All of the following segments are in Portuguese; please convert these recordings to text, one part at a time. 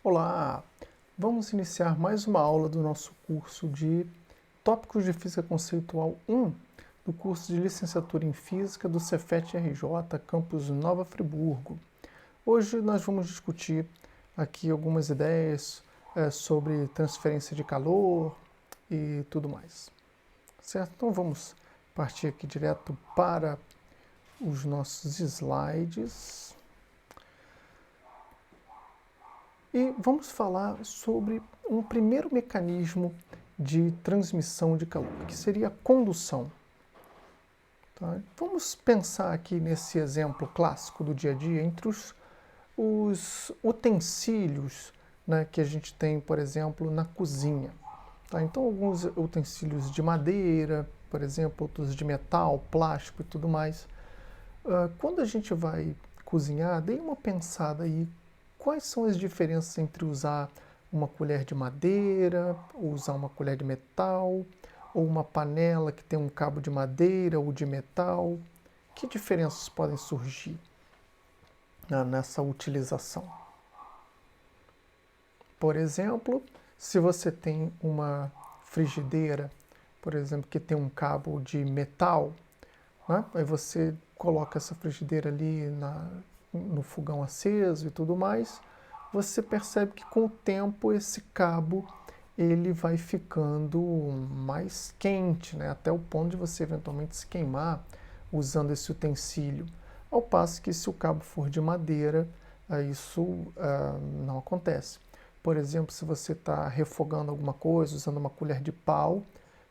Olá! Vamos iniciar mais uma aula do nosso curso de Tópicos de Física Conceitual 1, do curso de Licenciatura em Física do Cefet-RJ, campus Nova Friburgo. Hoje nós vamos discutir aqui algumas ideias sobre transferência de calor e tudo mais. Certo? Então vamos partir aqui direto para os nossos slides. E vamos falar sobre um primeiro mecanismo de transmissão de calor, que seria a condução. Tá? Vamos pensar aqui nesse exemplo clássico do dia a dia entre os utensílios, né, que a gente tem, por exemplo, na cozinha. Tá? Então, alguns utensílios de madeira, por exemplo, outros de metal, plástico e tudo mais. Quando a gente vai cozinhar, dê uma pensada aí. Quais são as diferenças entre usar uma colher de madeira, ou usar uma colher de metal, ou uma panela que tem um cabo de madeira ou de metal? Que diferenças podem surgir nessa utilização? Por exemplo, se você tem uma frigideira, por exemplo, que tem um cabo de metal, né? Aí você coloca essa frigideira ali no fogão aceso e tudo mais, você percebe que com o tempo esse cabo ele vai ficando mais quente, né? Até o ponto de você eventualmente se queimar usando esse utensílio. Ao passo que se o cabo for de madeira, isso não acontece. Por exemplo, se você está refogando alguma coisa usando uma colher de pau,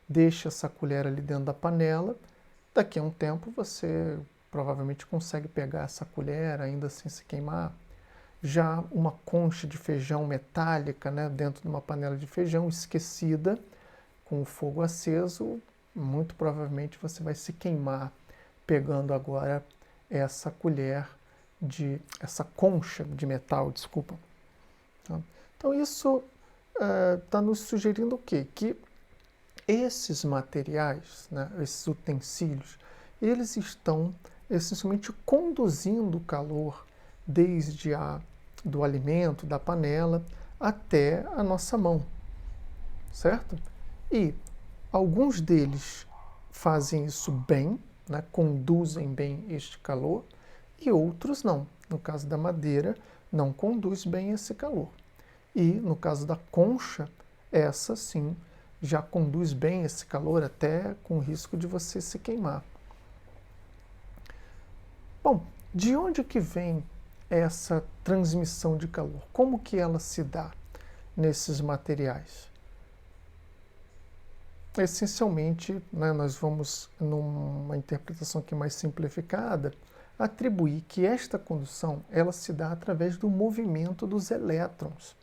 deixa essa colher ali dentro da panela, daqui a um tempo você provavelmente consegue pegar essa colher ainda sem se queimar. Já uma concha de feijão metálica, né, dentro de uma panela de feijão esquecida, com o fogo aceso, muito provavelmente você vai se queimar pegando agora essa essa concha de metal, desculpa. Então isso está nos sugerindo o quê? Que esses materiais, né, esses utensílios, eles estão essencialmente conduzindo o calor desde do alimento, da panela, até a nossa mão, certo? E alguns deles fazem isso bem, né, conduzem bem este calor, e outros não. No caso da madeira, não conduz bem esse calor. E no caso da concha, essa sim já conduz bem esse calor, até com risco de você se queimar. Bom, de onde que vem essa transmissão de calor? Como que ela se dá nesses materiais? Essencialmente, né, nós vamos, numa interpretação aqui mais simplificada, atribuir que esta condução ela se dá através do movimento dos elétrons,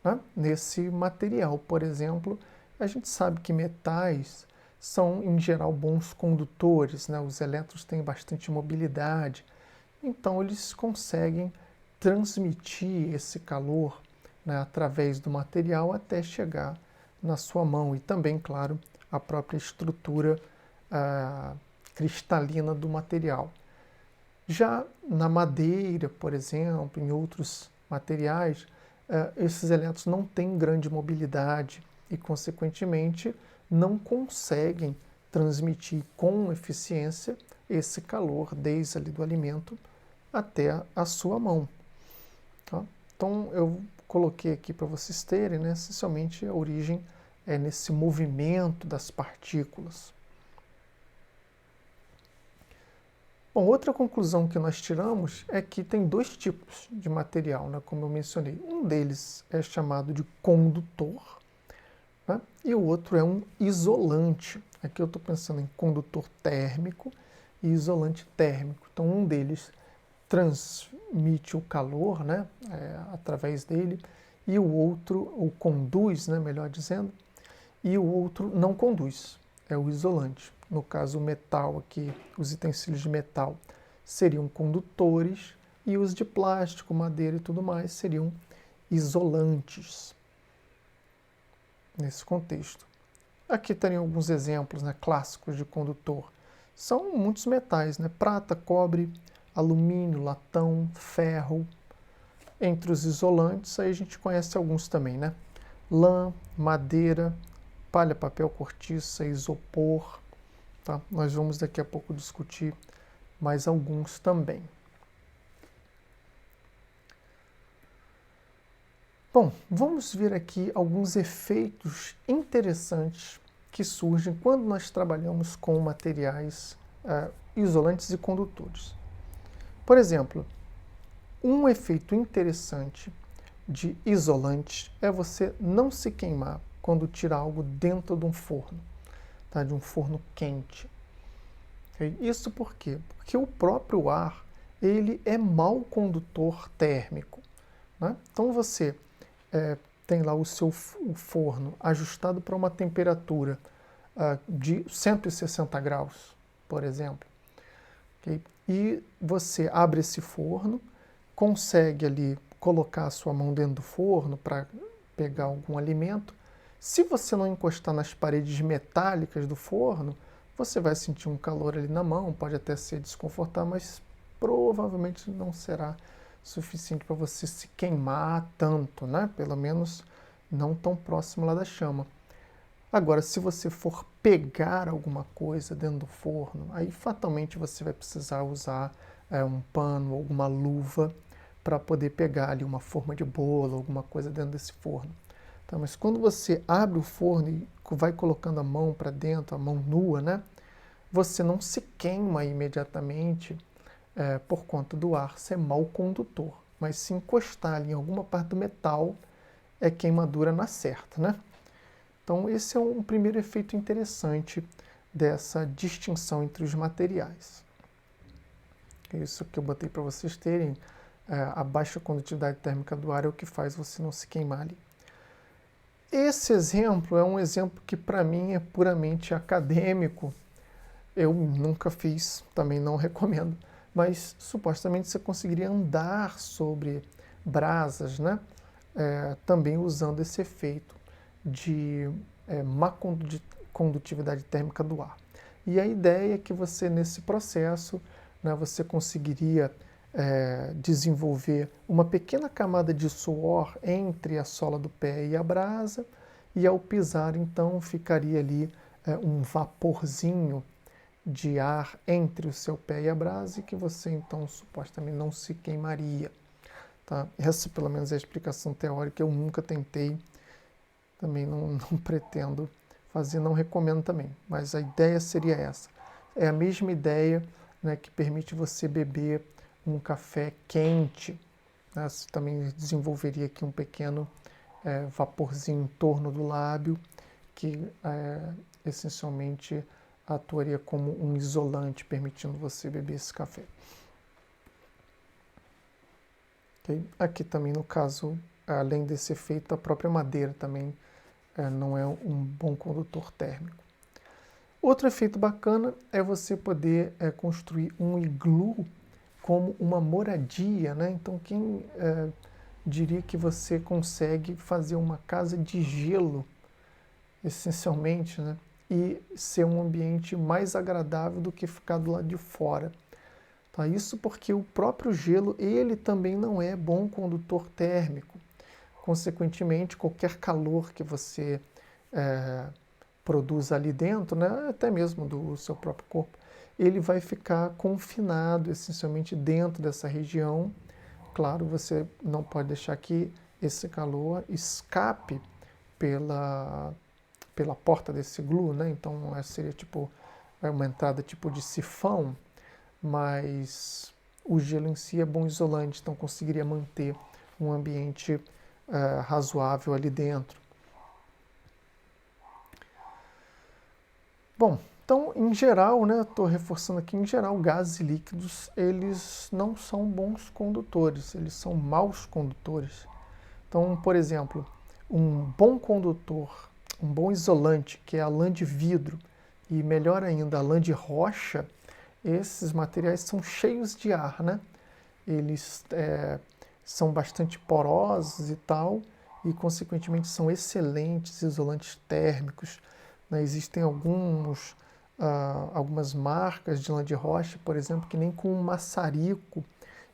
né, nesse material. Por exemplo, a gente sabe que metais são, em geral, bons condutores, né? Os elétrons têm bastante mobilidade, então eles conseguem transmitir esse calor, né, através do material até chegar na sua mão e também, claro, a própria estrutura cristalina do material. Já na madeira, por exemplo, em outros materiais, esses elétrons não têm grande mobilidade e, consequentemente, não conseguem transmitir com eficiência esse calor desde ali do alimento até a sua mão. Tá? Então, eu coloquei aqui para vocês terem, né, essencialmente a origem é nesse movimento das partículas. Bom, outra conclusão que nós tiramos é que tem dois tipos de material, né, como eu mencionei. Um deles é chamado de condutor, né, e o outro é um isolante. Aqui eu estou pensando em condutor térmico e isolante térmico. Então, um deles transmite o calor, né, através dele, e o outro, ou conduz, né, melhor dizendo, e o outro não conduz, é o isolante. No caso, o metal aqui, os utensílios de metal seriam condutores e os de plástico, madeira e tudo mais seriam isolantes nesse contexto. Aqui teriam alguns exemplos, né, clássicos de condutor. São muitos metais, né, prata, cobre, alumínio, latão, ferro. Entre os isolantes, aí a gente conhece alguns também, né? Lã, madeira, palha, papel, cortiça, isopor, tá? Nós vamos daqui a pouco discutir mais alguns também. Bom, vamos ver aqui alguns efeitos interessantes que surgem quando nós trabalhamos com materiais isolantes e condutores. Por exemplo, um efeito interessante de isolante é você não se queimar quando tira algo dentro de um forno, tá? De um forno quente. Okay? Isso por quê? Porque o próprio ar ele é mau condutor térmico, né? Então você tem lá o seu forno ajustado para uma temperatura de 160 graus, por exemplo. Okay? E você abre esse forno, consegue ali colocar a sua mão dentro do forno para pegar algum alimento. Se você não encostar nas paredes metálicas do forno, você vai sentir um calor ali na mão, pode até ser desconfortável, mas provavelmente não será suficiente para você se queimar tanto, né? Pelo menos não tão próximo lá da chama. Agora, se você for pegar alguma coisa dentro do forno, aí fatalmente você vai precisar usar um pano, alguma luva para poder pegar ali uma forma de bolo, alguma coisa dentro desse forno. Tá? Mas quando você abre o forno e vai colocando a mão para dentro, a mão nua, né? Você não se queima imediatamente por conta do ar ser mau condutor. Mas se encostar ali em alguma parte do metal, é queimadura na certa, né? Então, esse é um primeiro efeito interessante dessa distinção entre os materiais. Isso que eu botei para vocês terem. A baixa condutividade térmica do ar é o que faz você não se queimar ali. Esse exemplo é um exemplo que, para mim, é puramente acadêmico. Eu nunca fiz, também não recomendo. Mas, supostamente, você conseguiria andar sobre brasas, né? Também usando esse efeito de má condutividade térmica do ar. E a ideia é que você, nesse processo, né, você conseguiria desenvolver uma pequena camada de suor entre a sola do pé e a brasa, e ao pisar, então, ficaria ali um vaporzinho de ar entre o seu pé e a brasa, e que você, então, supostamente não se queimaria. Tá? Essa, pelo menos, é a explicação teórica. Eu nunca tentei, também não pretendo fazer, não recomendo também. Mas a ideia seria essa. É a mesma ideia, né, que permite você beber um café quente. Né? Você também desenvolveria aqui um pequeno vaporzinho em torno do lábio, que essencialmente atuaria como um isolante, permitindo você beber esse café. Okay? Aqui também, no caso, além desse efeito, a própria madeira também não é um bom condutor térmico. Outro efeito bacana é você poder construir um iglu como uma moradia, né? Então, quem diria que você consegue fazer uma casa de gelo, essencialmente, né? E ser um ambiente mais agradável do que ficar do lado de fora. Tá? Isso porque o próprio gelo, ele também não é bom condutor térmico. Consequentemente, qualquer calor que você produz ali dentro, né, até mesmo do seu próprio corpo, ele vai ficar confinado essencialmente dentro dessa região. Claro, você não pode deixar que esse calor escape pela porta desse iglu, né? Então seria tipo uma entrada tipo de sifão, mas o gelo em si é bom isolante, então conseguiria manter um ambiente razoável ali dentro. Bom, então, em geral, né, estou reforçando aqui, em geral, gases e líquidos, eles não são bons condutores, eles são maus condutores. Então, por exemplo, um bom condutor, um bom isolante, que é a lã de vidro, e melhor ainda, a lã de rocha, esses materiais são cheios de ar, né? Eles são bastante porosos e tal, e consequentemente são excelentes isolantes térmicos. Né? Existem algumas marcas de lã de rocha, por exemplo, que nem com um maçarico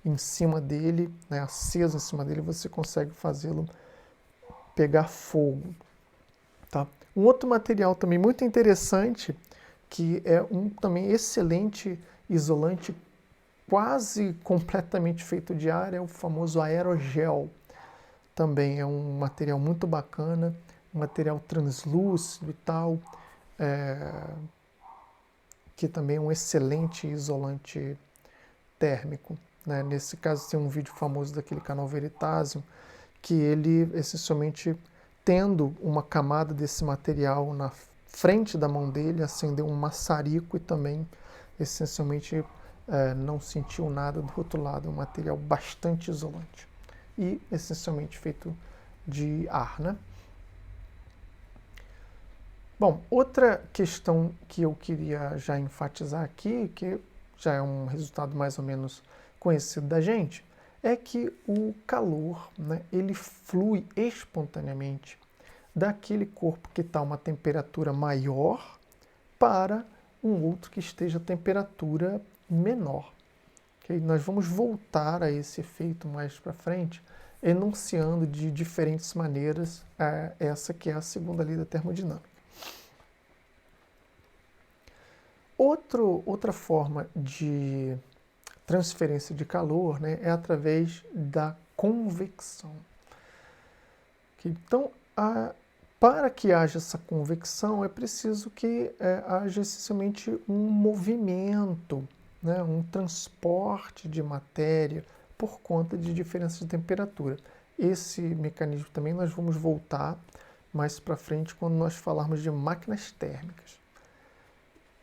em cima dele, né, aceso em cima dele, você consegue fazê-lo pegar fogo. Tá? Um outro material também muito interessante, que é um também excelente isolante, quase completamente feito de ar, é o famoso aerogel. Também é um material muito bacana, um material translúcido e tal, que também é um excelente isolante térmico. Né? Nesse caso tem um vídeo famoso daquele canal Veritasium, que ele essencialmente tendo uma camada desse material na frente da mão dele, acendeu um maçarico e também essencialmente não sentiu nada do outro lado. É um material bastante isolante e essencialmente feito de ar, né? Bom, outra questão que eu queria já enfatizar aqui, que já é um resultado mais ou menos conhecido da gente, é que o calor, né, ele flui espontaneamente daquele corpo que está a uma temperatura maior para um outro que esteja a temperatura menor. Okay? Nós vamos voltar a esse efeito mais para frente, enunciando de diferentes maneiras essa que é a segunda lei da termodinâmica. Outra forma de transferência de calor, né, é através da convecção. Okay? Então, para que haja essa convecção, é preciso que haja essencialmente um movimento, né, um transporte de matéria por conta de diferença de temperatura. Esse mecanismo também nós vamos voltar mais para frente quando nós falarmos de máquinas térmicas.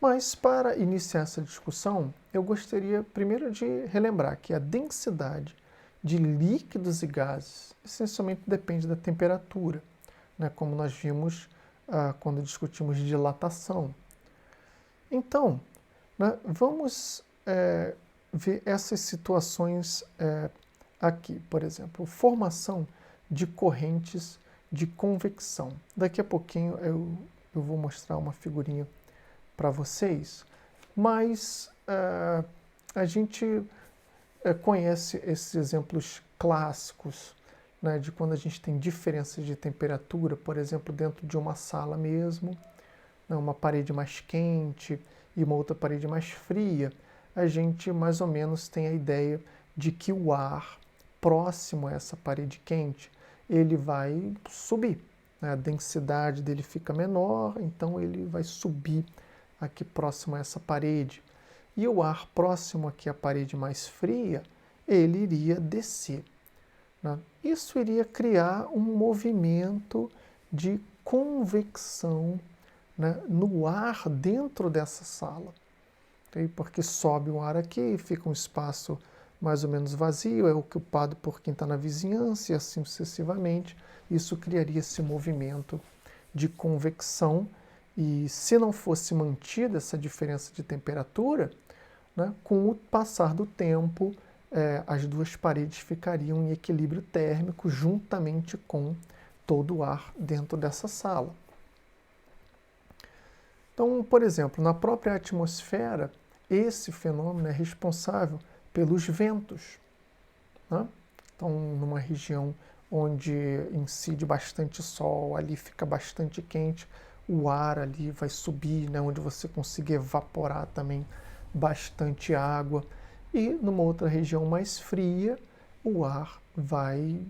Mas, para iniciar essa discussão, eu gostaria primeiro de relembrar que a densidade de líquidos e gases essencialmente depende da temperatura, né, como nós vimos quando discutimos dilatação. Então, né, vamos ver essas situações aqui, por exemplo, formação de correntes de convecção. Daqui a pouquinho eu vou mostrar uma figurinha para vocês, mas a gente conhece esses exemplos clássicos, né, de quando a gente tem diferenças de temperatura, por exemplo, dentro de uma sala mesmo, né, uma parede mais quente e uma outra parede mais fria, a gente mais ou menos tem a ideia de que o ar próximo a essa parede quente, ele vai subir, né, a densidade dele fica menor, então ele vai subir aqui próximo a essa parede. E o ar próximo aqui à parede mais fria, ele iria descer. Né? Isso iria criar um movimento de convecção, né, no ar dentro dessa sala. Okay? Porque sobe um ar aqui, fica um espaço mais ou menos vazio, é ocupado por quem está na vizinhança e assim sucessivamente. Isso criaria esse movimento de convecção. E se não fosse mantida essa diferença de temperatura, né, com o passar do tempo, as duas paredes ficariam em equilíbrio térmico juntamente com todo o ar dentro dessa sala. Então, por exemplo, na própria atmosfera, esse fenômeno é responsável pelos ventos. Né? Então, numa região onde incide bastante sol, ali fica bastante quente, o ar ali vai subir, né, onde você consiga evaporar também bastante água. E numa outra região mais fria, o ar vai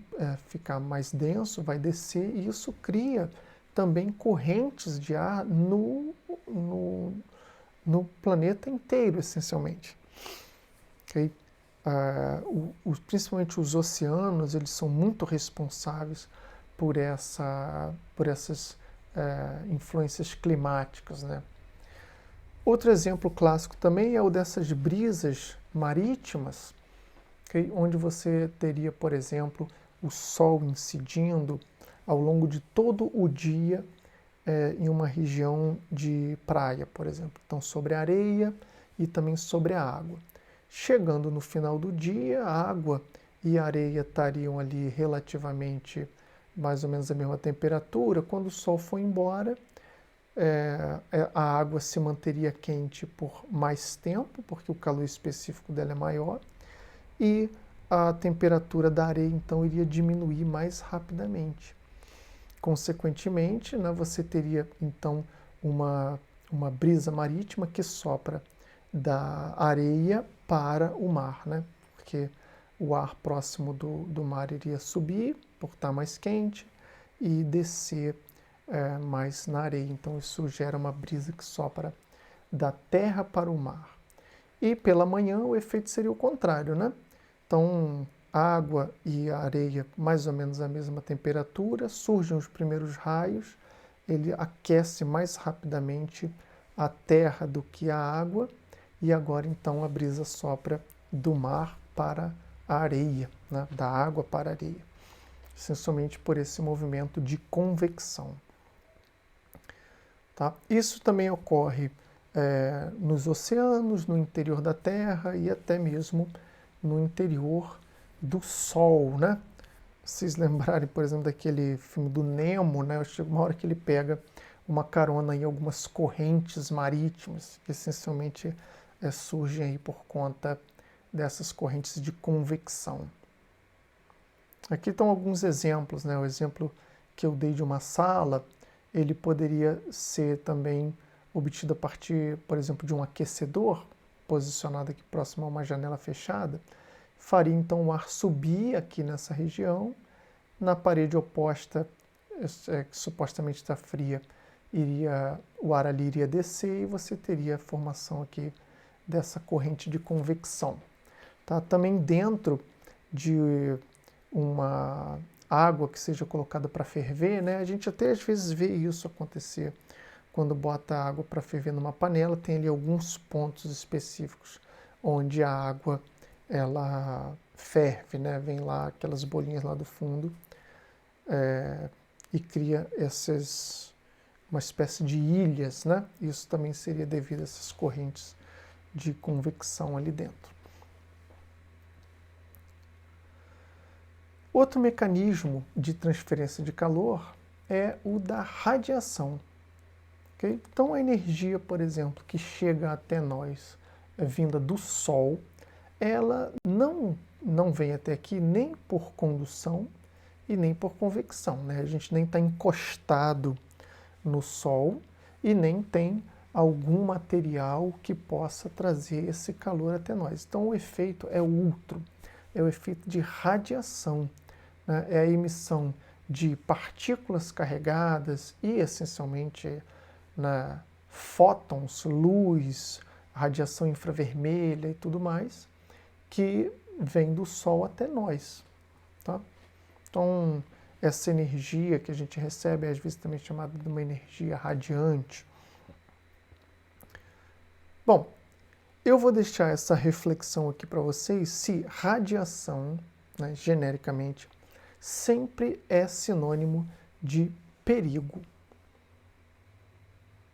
ficar mais denso, vai descer, e isso cria também correntes de ar no planeta inteiro, essencialmente. Okay? Principalmente os oceanos, eles são muito responsáveis por essas influências climáticas, né? Outro exemplo clássico também é o dessas brisas marítimas, okay? Onde você teria, por exemplo, o sol incidindo ao longo de todo o dia em uma região de praia, por exemplo. Então, sobre a areia e também sobre a água. Chegando no final do dia, a água e a areia estariam ali relativamente mais ou menos a mesma temperatura. Quando o sol for embora, a água se manteria quente por mais tempo, porque o calor específico dela é maior, e a temperatura da areia então iria diminuir mais rapidamente. Consequentemente, né, você teria então uma brisa marítima que sopra da areia para o mar, né? Porque o ar próximo do mar iria subir por estar mais quente e descer mais na areia. Então isso gera uma brisa que sopra da terra para o mar. E pela manhã o efeito seria o contrário, né? Então a água e a areia mais ou menos a mesma temperatura, surgem os primeiros raios, ele aquece mais rapidamente a terra do que a água, e agora então a brisa sopra do mar para a areia, né? Da água para a areia, essencialmente por esse movimento de convecção. Tá? Isso também ocorre nos oceanos, no interior da Terra e até mesmo no interior do Sol, né? Vocês lembrarem, por exemplo, daquele filme do Nemo, né? Chega uma hora que ele pega uma carona em algumas correntes marítimas, que essencialmente surgem aí por conta dessas correntes de convecção. Aqui estão alguns exemplos, né? O exemplo que eu dei de uma sala, ele poderia ser também obtido a partir, por exemplo, de um aquecedor posicionado aqui próximo a uma janela fechada. Faria então o ar subir aqui nessa região, na parede oposta, que supostamente está fria, o ar ali iria descer e você teria a formação aqui dessa corrente de convecção. Tá? Também dentro de uma água que seja colocada para ferver, né? A gente até às vezes vê isso acontecer quando bota a água para ferver numa panela, tem ali alguns pontos específicos onde a água ela ferve, né? Vem lá aquelas bolinhas lá do fundo e cria uma espécie de ilhas, né? Isso também seria devido a essas correntes de convecção ali dentro. Outro mecanismo de transferência de calor é o da radiação. Okay? Então a energia, por exemplo, que chega até nós vinda do Sol, ela não vem até aqui nem por condução e nem por convecção, né? A gente nem está encostado no Sol e nem tem algum material que possa trazer esse calor até nós. Então o efeito é outro, é o efeito de radiação, né? É a emissão de partículas carregadas e essencialmente fótons, luz, radiação infravermelha e tudo mais, que vem do Sol até nós. Tá? Então, essa energia que a gente recebe é às vezes também chamada de uma energia radiante. Bom, eu vou deixar essa reflexão aqui para vocês se radiação, né, genericamente, sempre é sinônimo de perigo.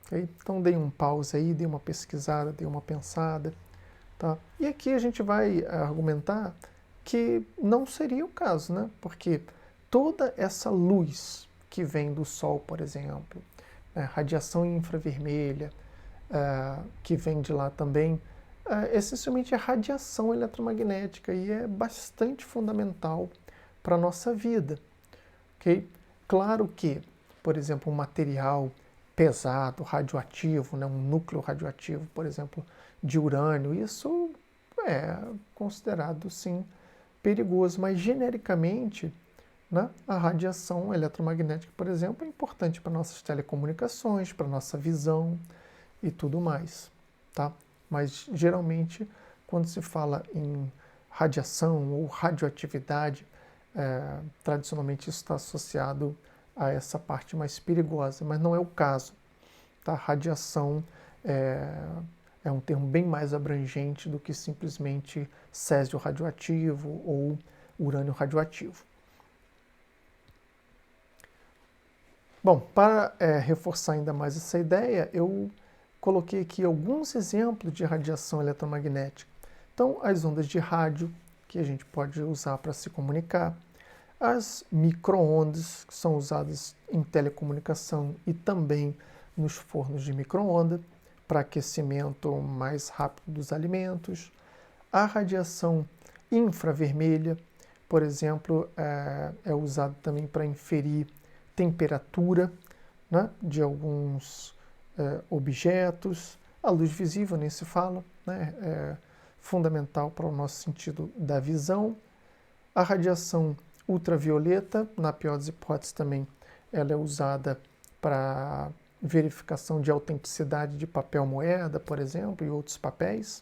Okay? Então, dei um pause aí, dei uma pesquisada, dei uma pensada. Tá? E aqui a gente vai argumentar que não seria o caso, né? Porque toda essa luz que vem do Sol, por exemplo, radiação infravermelha, que vem de lá também, essencialmente é radiação eletromagnética e é bastante fundamental para a nossa vida. Okay? Claro que, por exemplo, um material pesado, radioativo, né, um núcleo radioativo, por exemplo, de urânio, isso é considerado, sim, perigoso, mas genericamente, né, a radiação eletromagnética, por exemplo, é importante para nossas telecomunicações, para nossa visão e tudo mais, tá? Mas geralmente, quando se fala em radiação ou radioatividade, tradicionalmente isso está associado a essa parte mais perigosa, mas não é o caso. Tá? Radiação é um termo bem mais abrangente do que simplesmente césio radioativo ou urânio radioativo. Bom, para reforçar ainda mais essa ideia, eu coloquei aqui alguns exemplos de radiação eletromagnética. Então, as ondas de rádio, que a gente pode usar para se comunicar, as micro-ondas, que são usadas em telecomunicação e também nos fornos de micro-onda, para aquecimento mais rápido dos alimentos, a radiação Infravermelha, por exemplo, é usado também para inferir temperatura, né, de alguns objetos. A luz visível nem se fala, né, é fundamental para o nosso sentido da visão. A radiação ultravioleta, na pior das hipóteses também, ela é usada para verificação de autenticidade de papel moeda, por exemplo, e outros papéis.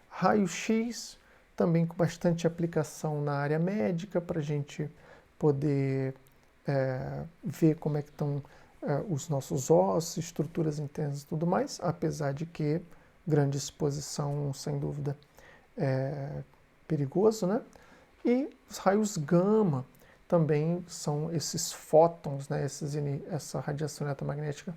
Raio-X, também com bastante aplicação na área médica, para a gente poder ver como é que estão os nossos ossos, estruturas internas e tudo mais, apesar de que grande exposição, sem dúvida, é perigoso, né? E os raios gama também são esses fótons, né? Essa radiação eletromagnética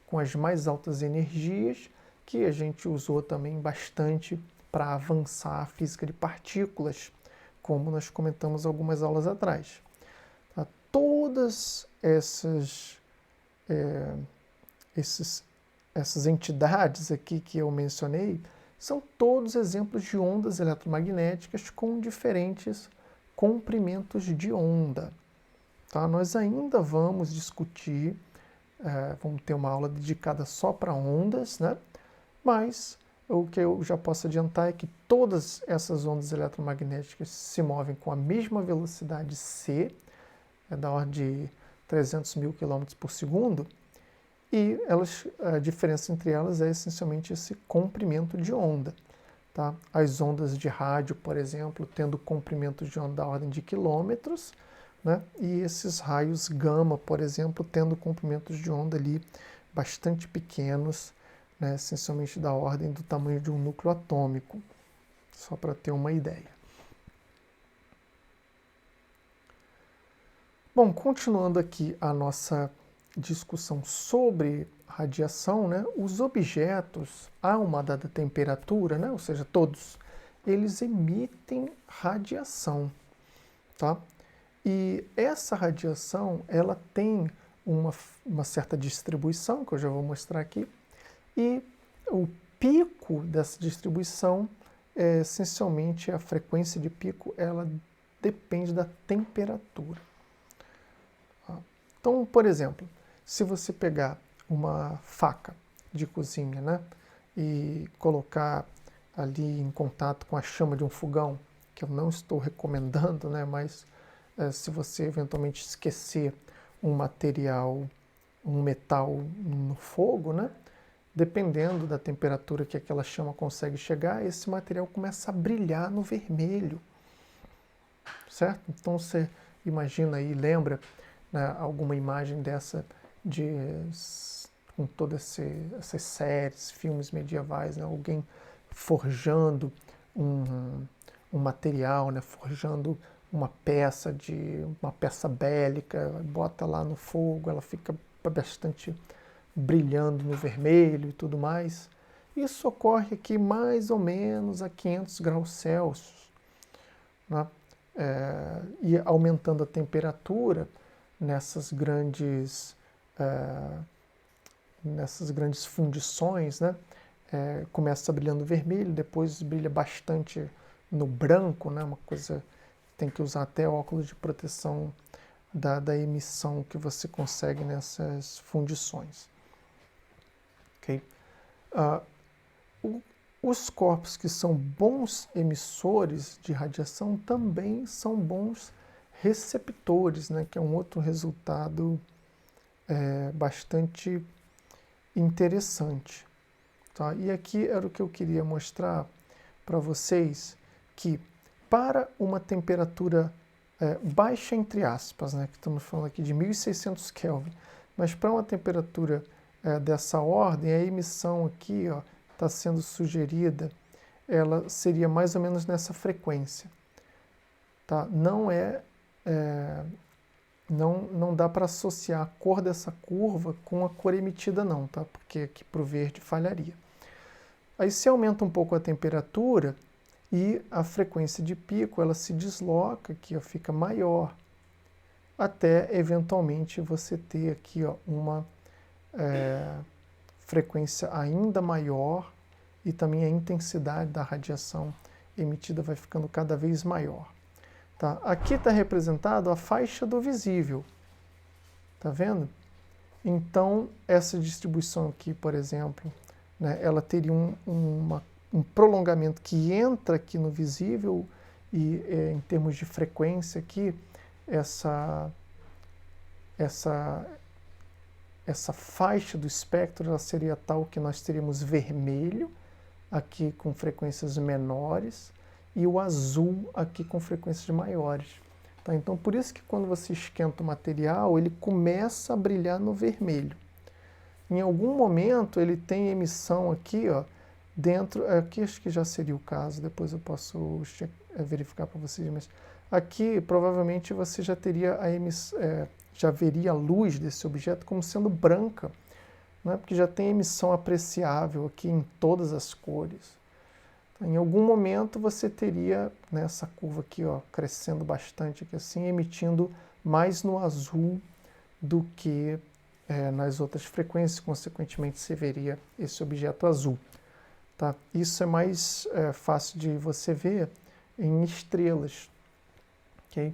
com as mais altas energias, que a gente usou também bastante para avançar a física de partículas, como nós comentamos algumas aulas atrás. Tá? Todas essas entidades aqui que eu mencionei são todos exemplos de ondas eletromagnéticas com diferentes comprimentos de onda. Tá? Nós ainda vamos discutir, vamos ter uma aula dedicada só para ondas, né? Mas o que eu já posso adiantar é que todas essas ondas eletromagnéticas se movem com a mesma velocidade c, da ordem de 300 mil km por segundo, e a diferença entre elas é essencialmente esse comprimento de onda. Tá? As ondas de rádio, por exemplo, tendo comprimentos de onda da ordem de quilômetros, né? E esses raios gama, por exemplo, tendo comprimentos de onda ali bastante pequenos, né? Essencialmente da ordem do tamanho de um núcleo atômico, só para ter uma ideia. Bom, continuando aqui a nossa discussão sobre radiação, né, os objetos a uma dada temperatura, né, ou seja, todos, eles emitem radiação, tá? E essa radiação, ela tem uma certa distribuição, que eu já vou mostrar aqui, e o pico dessa distribuição, essencialmente a frequência de pico, ela depende da temperatura. Então, por exemplo, se você pegar uma faca de cozinha, né, e colocar ali em contato com a chama de um fogão, que eu não estou recomendando, né, mas se você eventualmente esquecer um material, um metal no fogo, né, dependendo da temperatura que aquela chama consegue chegar, esse material começa a brilhar no vermelho, certo? Então você imagina aí, lembra, né, alguma imagem dessa com todas essas séries, filmes medievais, né, alguém forjando um material, né, forjando uma peça bélica, bota lá no fogo, ela fica bastante brilhando no vermelho e tudo mais. Isso ocorre aqui mais ou menos a 500 graus Celsius, né? E aumentando a temperatura nessas grandes fundições, né? Começa brilhando vermelho, depois brilha bastante no branco, né? Uma coisa, tem que usar até óculos de proteção da emissão que você consegue nessas fundições. Okay? Os corpos que são bons emissores de radiação também são bons receptores, né? Que é um outro resultado bastante interessante. Tá? E aqui era o que eu queria mostrar para vocês, que para uma temperatura baixa, entre aspas, né, que estamos falando aqui de 1600 Kelvin, mas para uma temperatura dessa ordem, a emissão aqui está sendo sugerida, ela seria mais ou menos nessa frequência. Tá? Não dá para associar a cor dessa curva com a cor emitida não, tá? Porque aqui para o verde falharia. Aí se aumenta um pouco a temperatura e a frequência de pico ela se desloca aqui, fica maior, até eventualmente você ter aqui uma frequência ainda maior e também a intensidade da radiação emitida vai ficando cada vez maior. Tá? Aqui está representado a faixa do visível. Tá vendo? Então, essa distribuição aqui, por exemplo, né, ela teria um prolongamento que entra aqui no visível e, em termos de frequência aqui, essa faixa do espectro ela seria tal que nós teríamos vermelho aqui com frequências menores e o azul aqui com frequências maiores. Tá? Então, por isso que quando você esquenta o material, ele começa a brilhar no vermelho. Em algum momento, ele tem emissão aqui, ó, dentro... Aqui acho que já seria o caso, depois eu posso verificar para vocês, mas aqui provavelmente você já teria a emissão... já veria a luz desse objeto como sendo branca, né? Porque já tem emissão apreciável aqui em todas as cores. Em algum momento você teria nessa curva aqui, ó, crescendo bastante aqui assim, emitindo mais no azul do que nas outras frequências, consequentemente você veria esse objeto azul. Tá? Isso é mais fácil de você ver em estrelas. Okay?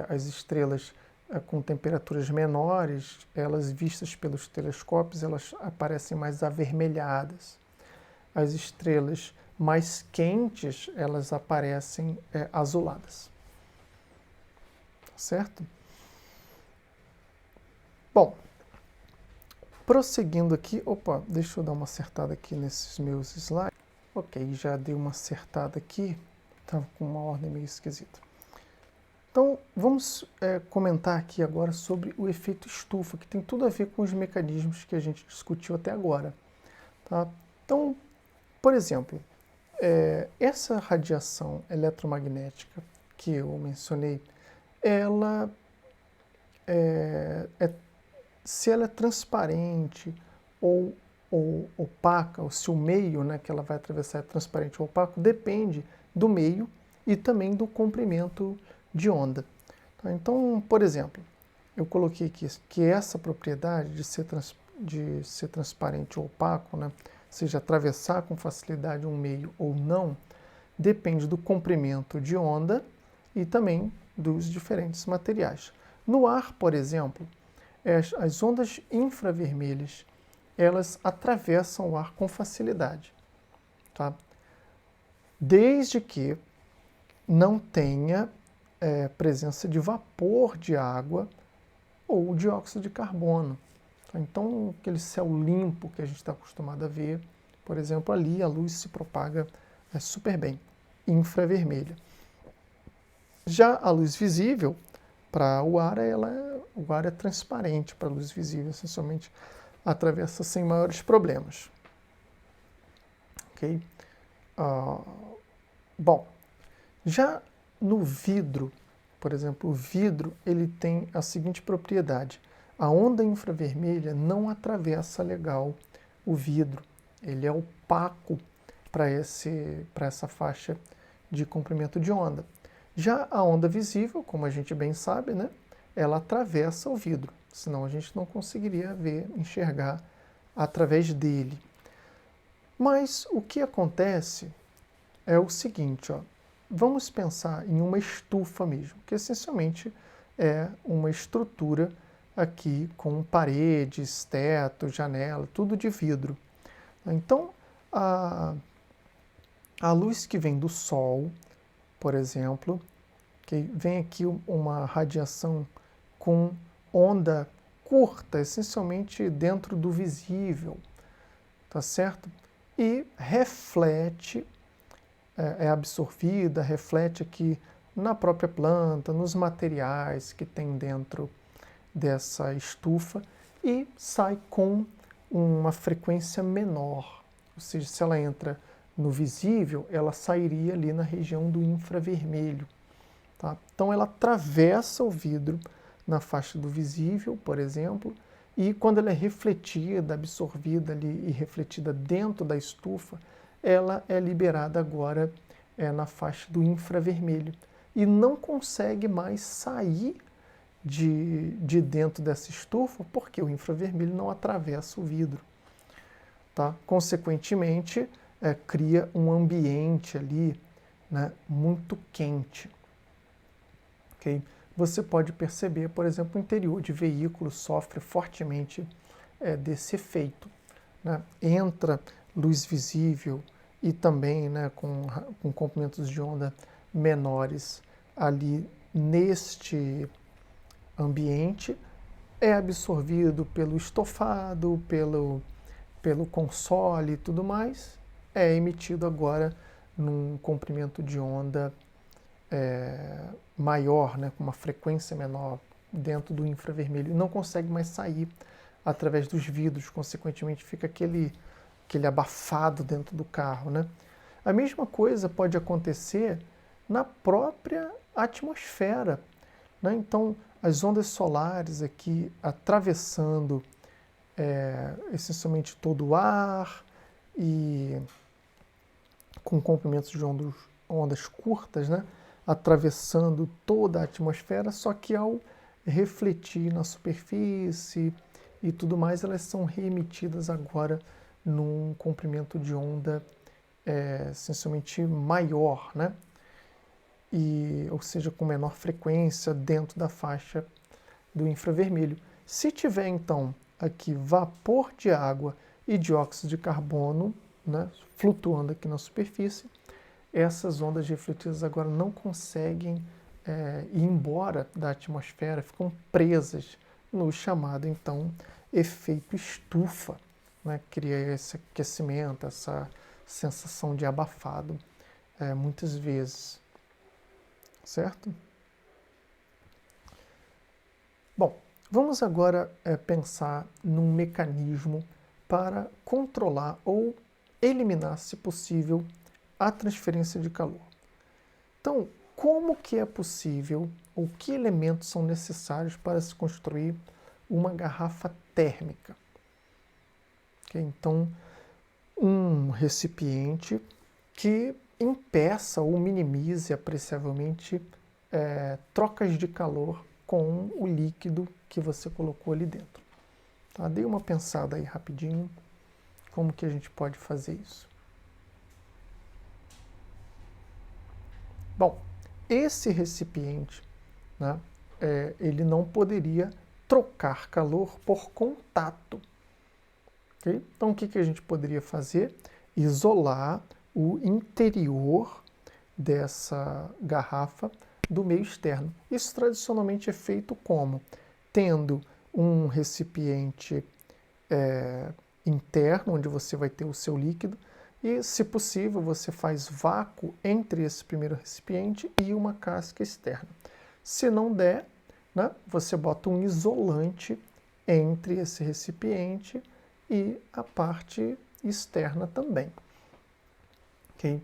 As estrelas com temperaturas menores, elas vistas pelos telescópios, elas aparecem mais avermelhadas. As estrelas mais quentes, elas aparecem azuladas. Certo? Bom, prosseguindo aqui, opa, deixa eu dar uma acertada aqui nesses meus slides. Ok, já dei uma acertada aqui, estava com uma ordem meio esquisita. Então, vamos comentar aqui agora sobre o efeito estufa, que tem tudo a ver com os mecanismos que a gente discutiu até agora. Tá? Então, por exemplo, essa radiação eletromagnética que eu mencionei, ela se ela é transparente ou opaca, ou se o meio, né, que ela vai atravessar é transparente ou opaco, depende do meio e também do comprimento de onda. Tá? Então, por exemplo, eu coloquei aqui que essa propriedade de ser transparente ou opaco, né, seja atravessar com facilidade um meio ou não, depende do comprimento de onda e também dos diferentes materiais. No ar, por exemplo, as ondas infravermelhas, elas atravessam o ar com facilidade, tá? Desde que não tenha presença de vapor de água ou dióxido de carbono. Tá? Então, aquele céu limpo que a gente está acostumado a ver, por exemplo, ali a luz se propaga super bem, infravermelha. Já a luz visível, para o ar, o ar é transparente para a luz visível, essencialmente atravessa sem maiores problemas. Ok? Bom, já no vidro, por exemplo, o vidro ele tem a seguinte propriedade: a onda infravermelha não atravessa legal o vidro, ele é opaco para essa faixa de comprimento de onda. Já a onda visível, como a gente bem sabe, né, ela atravessa o vidro, senão a gente não conseguiria enxergar através dele. Mas o que acontece é o seguinte, ó, vamos pensar em uma estufa mesmo, que essencialmente é uma estrutura aqui com paredes, teto, janela, tudo de vidro. Então, a luz que vem do Sol, por exemplo, que vem aqui uma radiação com onda curta, essencialmente dentro do visível, tá certo? E reflete, é absorvida, reflete aqui na própria planta, nos materiais que tem dentro dessa estufa e sai com uma frequência menor. Ou seja, se ela entra no visível, ela sairia ali na região do infravermelho. Tá? Então ela atravessa o vidro na faixa do visível, por exemplo, e quando ela é refletida, absorvida ali e refletida dentro da estufa, ela é liberada agora na faixa do infravermelho e não consegue mais sair de dentro dessa estufa porque o infravermelho não atravessa o vidro. Tá? Consequentemente, cria um ambiente ali né, muito quente. Okay? Você pode perceber, por exemplo, o interior de veículo sofre fortemente desse efeito. Né? Entra luz visível e também, né, com comprimentos de onda menores ali neste ambiente, é absorvido pelo estofado, pelo console e tudo mais, é emitido agora num comprimento de onda maior, né, com uma frequência menor dentro do infravermelho, e não consegue mais sair através dos vidros, consequentemente fica aquele abafado dentro do carro. Né? A mesma coisa pode acontecer na própria atmosfera. Né? Então, as ondas solares aqui atravessando essencialmente todo o ar e com comprimentos de ondas curtas, né? Atravessando toda a atmosfera, só que ao refletir na superfície e tudo mais, elas são reemitidas agora num comprimento de onda essencialmente maior, né? Ou seja, com menor frequência dentro da faixa do infravermelho. Se tiver então aqui vapor de água e dióxido de carbono, né, flutuando aqui na superfície, essas ondas refletidas agora não conseguem ir embora da atmosfera, ficam presas no chamado então efeito estufa, né, cria esse aquecimento, essa sensação de abafado muitas vezes, certo? Bom, vamos agora pensar num mecanismo para controlar ou eliminar, se possível, a transferência de calor. Então, como que é possível, ou que elementos são necessários para se construir uma garrafa térmica? Okay? Então, um recipiente que impeça ou minimize apreciavelmente trocas de calor com o líquido que você colocou ali dentro. Tá? Dei uma pensada aí rapidinho, como que a gente pode fazer isso. Bom, esse recipiente, né, ele não poderia trocar calor por contato. Okay? Então, o que a gente poderia fazer? Isolar o interior dessa garrafa do meio externo. Isso tradicionalmente é feito como? Tendo um recipiente interno, onde você vai ter o seu líquido, e, se possível, você faz vácuo entre esse primeiro recipiente e uma casca externa. Se não der, né, você bota um isolante entre esse recipiente e a parte externa também. Okay?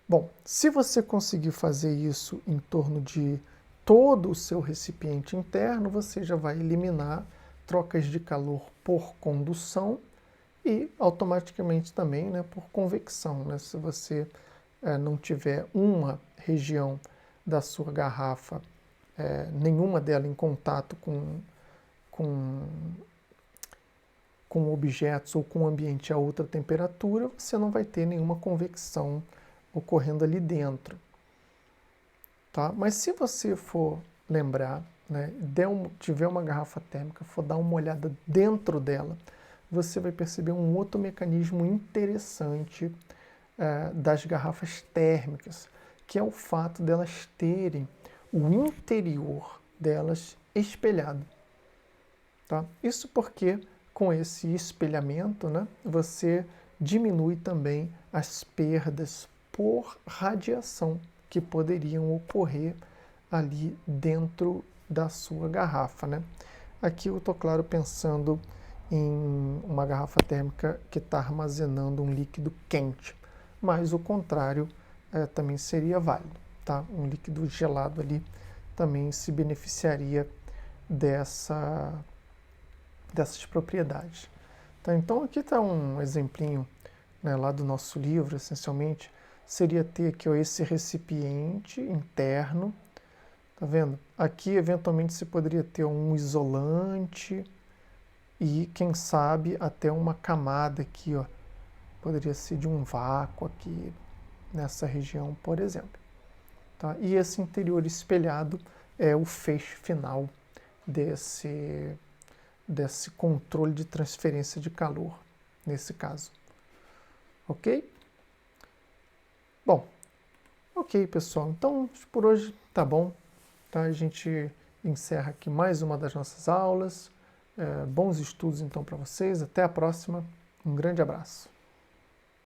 Bom, se você conseguir fazer isso em torno de todo o seu recipiente interno, você já vai eliminar trocas de calor por condução e automaticamente também, né, por convecção. Né? Se você não tiver uma região da sua garrafa, nenhuma dela em contato com objetos ou com o ambiente a outra temperatura, você não vai ter nenhuma convecção ocorrendo ali dentro. Tá? Mas se você for lembrar, né, tiver uma garrafa térmica, for dar uma olhada dentro dela, você vai perceber um outro mecanismo interessante das garrafas térmicas, que é o fato delas terem o interior delas espelhado. Tá? Isso porque com esse espelhamento, né, você diminui também as perdas por radiação que poderiam ocorrer ali dentro da sua garrafa. Né? Aqui eu estou, claro, pensando em uma garrafa térmica que está armazenando um líquido quente, mas o contrário também seria válido. Tá? Um líquido gelado ali também se beneficiaria dessas propriedades. Tá? Então aqui está um exemplinho, né, lá do nosso livro, essencialmente, seria ter aqui esse recipiente interno, tá vendo? Aqui eventualmente você poderia ter um isolante e, quem sabe, até uma camada aqui, ó, poderia ser de um vácuo aqui, nessa região, por exemplo. Tá? E esse interior espelhado é o feixe final desse controle de transferência de calor, nesse caso. Ok? Bom, ok, pessoal. Então, por hoje tá bom. Tá? A gente encerra aqui mais uma das nossas aulas. Bons estudos, então, para vocês. Até a próxima. Um grande abraço.